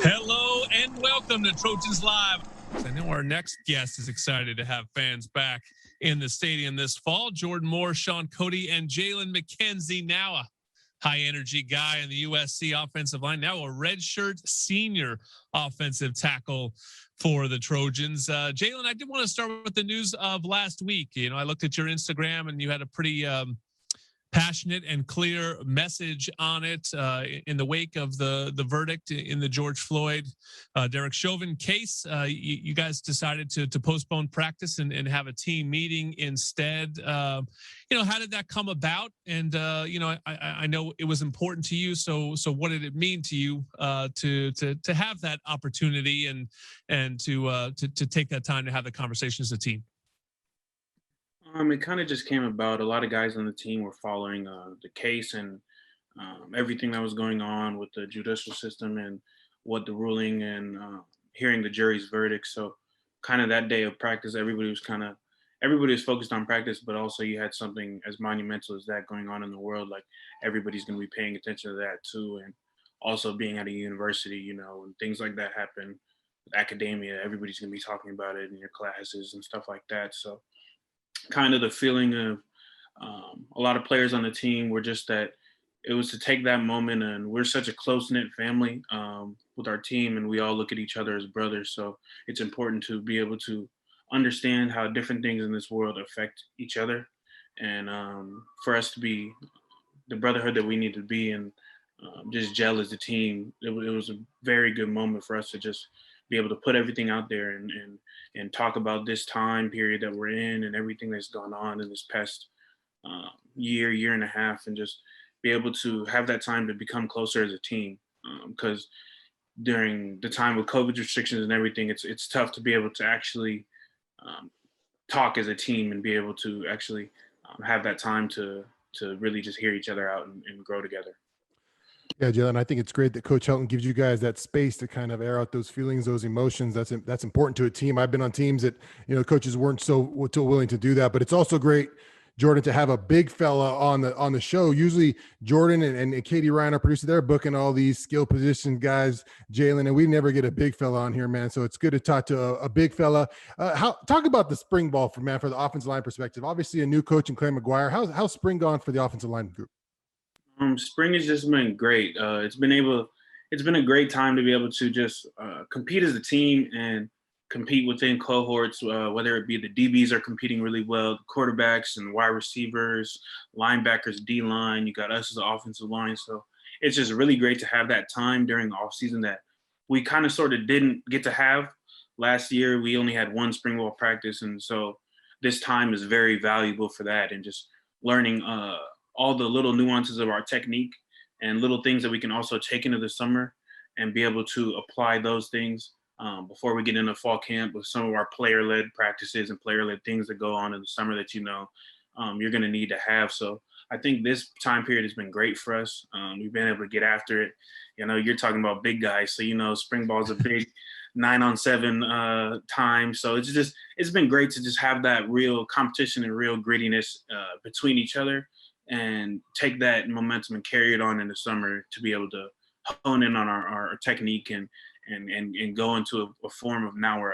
Hello and welcome to Trojans Live. I know our next guest is excited to have fans back in the stadium this fall. Jordan Moore, Sean Cody, and Jalen McKenzie, now a high-energy guy in the USC offensive line, now a redshirt senior offensive tackle for the Trojans. Jalen, I did want to start with the news of last week. You know, I looked at your Instagram, and you had a pretty passionate and clear message on it in the wake of the verdict in the George Floyd, Derek Chauvin case. You guys decided to postpone practice and have a team meeting instead. You know, how did that come about? And you know, I know it was important to you. So what did it mean to you to have that opportunity and to take that time to have the conversation as a team? It kind of just came about. A lot of guys on the team were following the case and everything that was going on with the judicial system and what the ruling and hearing the jury's verdict. So, kind of that day of practice, everybody was focused on practice, but also you had something as monumental as that going on in the world. Like everybody's going to be paying attention to that too, and also being at a university, you know, when things like that happen, with academia, everybody's going to be talking about it in your classes and stuff like that. So kind of the feeling of a lot of players on the team were just that it was to take that moment, and we're such a close knit family with our team, and we all look at each other as brothers. So it's important to be able to understand how different things in this world affect each other, and for us to be the brotherhood that we need to be and just gel as a team. It was a very good moment for us to just be able to put everything out there and talk about this time period that we're in and everything that's gone on in this past year and a half, and just be able to have that time to become closer as a team. Because during the time with COVID restrictions and everything, it's tough to be able to actually um, talk as a team and be able to actually have that time to really just hear each other out and grow together. Yeah, Jalen, I think it's great that Coach Helton gives you guys that space to kind of air out those feelings, those emotions. That's important to a team. I've been on teams that, you know, coaches weren't so willing to do that, but it's also great, Jordan, to have a big fella on the show. Usually Jordan and Katie Ryan, our producer, they're booking all these skill position guys, Jalen, and we never get a big fella on here, man. So it's good to talk to a big fella. Talk about the spring ball for the offensive line perspective. Obviously a new coach in Clay McGuire. How's spring gone for the offensive line group? Spring has just been great. It's been a great time to be able to just compete as a team and compete within cohorts, whether it be the DBs are competing really well, the quarterbacks and wide receivers, linebackers, D line. You got us as an offensive line, so it's just really great to have that time during the off season that we kind of sort of didn't get to have last year. We only had one spring ball practice, and so this time is very valuable for that and just learning all the little nuances of our technique and little things that we can also take into the summer and be able to apply those things before we get into fall camp with some of our player-led practices and player-led things that go on in the summer that you're going to need to have. So I think this time period has been great for us. We've been able to get after it. You know, you're talking about big guys, so you know spring ball is a big 9-on-7 time. So it's been great to just have that real competition and real grittiness between each other, and take that momentum and carry it on in the summer to be able to hone in on our technique and go into a form of now we're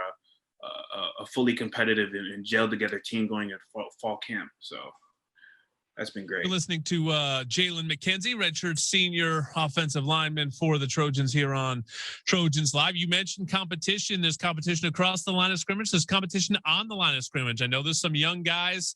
a fully competitive and gel together team going at fall camp. So that's been great. You're listening to Jalen McKenzie, redshirt senior offensive lineman for the Trojans here on Trojans Live. You mentioned competition. There's competition across the line of scrimmage. There's competition on the line of scrimmage. I know there's some young guys,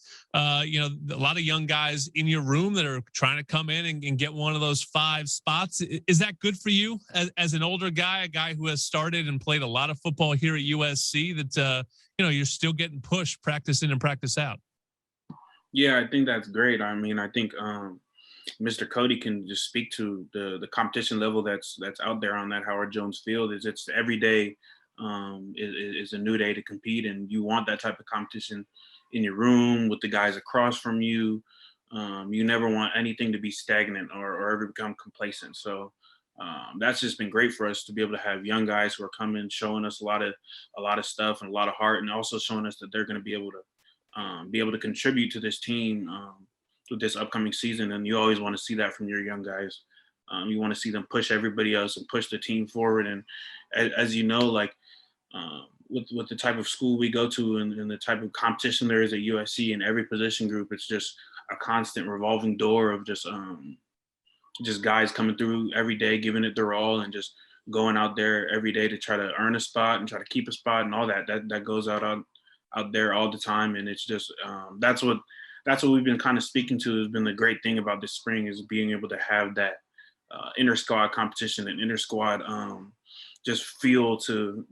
you know, a lot of young guys in your room that are trying to come in and get one of those 5 spots. Is that good for you as an older guy, a guy who has started and played a lot of football here at USC, that, you know, you're still getting pushed practice in and practice out? Yeah, I think that's great. I mean, I think Mr. Cody can just speak to the competition level that's out there on that Howard Jones field. It's every day is a new day to compete, and you want that type of competition in your room with the guys across from you. You never want anything to be stagnant or ever become complacent. So that's just been great for us to be able to have young guys who are coming, showing us a lot of stuff and a lot of heart, and also showing us that they're going to be able to contribute to this team with this upcoming season. And you always want to see that from your young guys. You want to see them push everybody else and push the team forward. And as you know, like with the type of school we go to and the type of competition there is at USC in every position group, it's just a constant revolving door of just guys coming through every day, giving it their all, and just going out there every day to try to earn a spot and try to keep a spot and all that goes out there all the time. And it's just that's what we've been kind of speaking to has been the great thing about this spring, is being able to have that inter squad competition and inter squad just feel to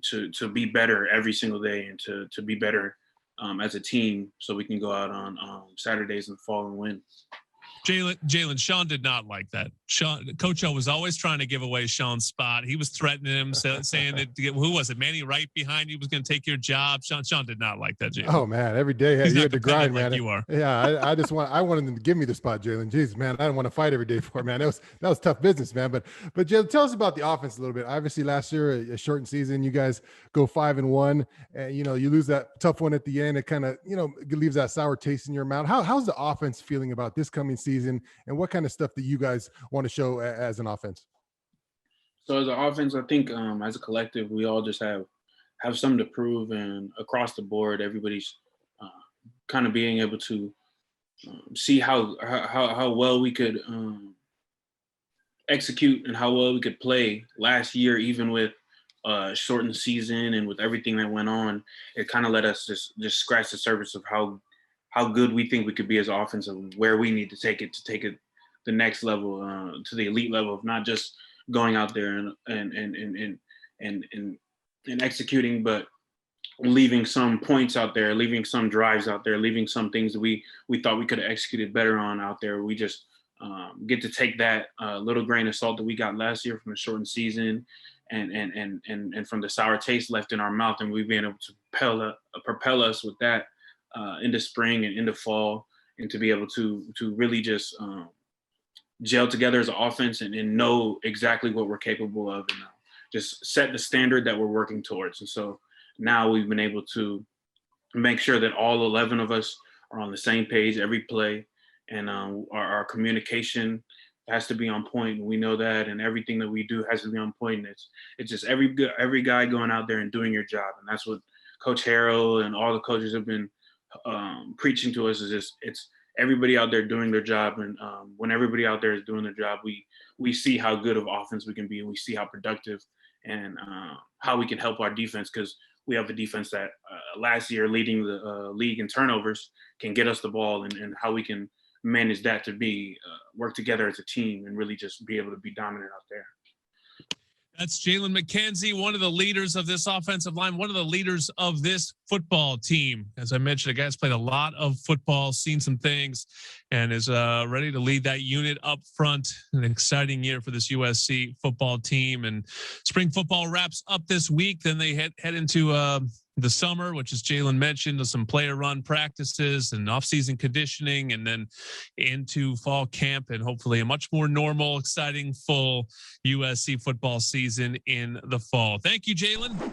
be better every single day and to be better as a team, so we can go out on Saturdays in the fall and win. Jalen, Sean did not like that. Coach O was always trying to give away Sean's spot. He was threatening him, saying that, who was it? Manny Wright behind you was going to take your job. Sean did not like that, Jalen. Oh man, every day you had to grind, man. Like you are. Yeah, I wanted them to give me the spot, Jalen. Jeez, man, I didn't want to fight every day for it, man. That was tough business, man. But Jalen, tell us about the offense a little bit. Obviously, last year a shortened season, you guys go 5-1, and you lose that tough one at the end. It kind of leaves that sour taste in your mouth. How's the offense feeling about this coming season, and what kind of stuff that you guys want to show as an offense? So as an offense, I think as a collective, we all just have something to prove, and across the board, everybody's kind of being able to see how well we could execute and how well we could play last year, even with shortened season and with everything that went on. It kind of let us just scratch the surface of how good we think we could be as an offense and where we need to take it the next level, to the elite level of not just going out there and executing, but leaving some points out there, leaving some drives out there, leaving some things that we thought we could have executed better on out there. We just get to take that little grain of salt that we got last year from the shortened season and from the sour taste left in our mouth, and we've been able to propel us with that into spring and into fall, and to be able to really just gel together as an offense and know exactly what we're capable of, and just set the standard that we're working towards. And so now we've been able to make sure that all 11 of us are on the same page every play, and our communication has to be on point. And we know that, and everything that we do has to be on point. And it's just every guy going out there and doing your job. And that's what Coach Harrell and all the coaches have been preaching to us, is just it's everybody out there doing their job. And when everybody out there is doing their job, we see how good of offense we can be, and we see how productive and how we can help our defense, because we have a defense that last year leading the league in turnovers can get us the ball, and how we can manage that to be work together as a team and really just be able to be dominant out there. That's Jalen McKenzie, one of the leaders of this offensive line, one of the leaders of this football team. As I mentioned, the guy's played a lot of football, seen some things, and is ready to lead that unit up front. An exciting year for this USC football team. And spring football wraps up this week. Then they head into the summer, which is Jalen mentioned, some player run practices and off-season conditioning, and then into fall camp, and hopefully a much more normal, exciting, full USC football season in the fall. Thank you, Jalen.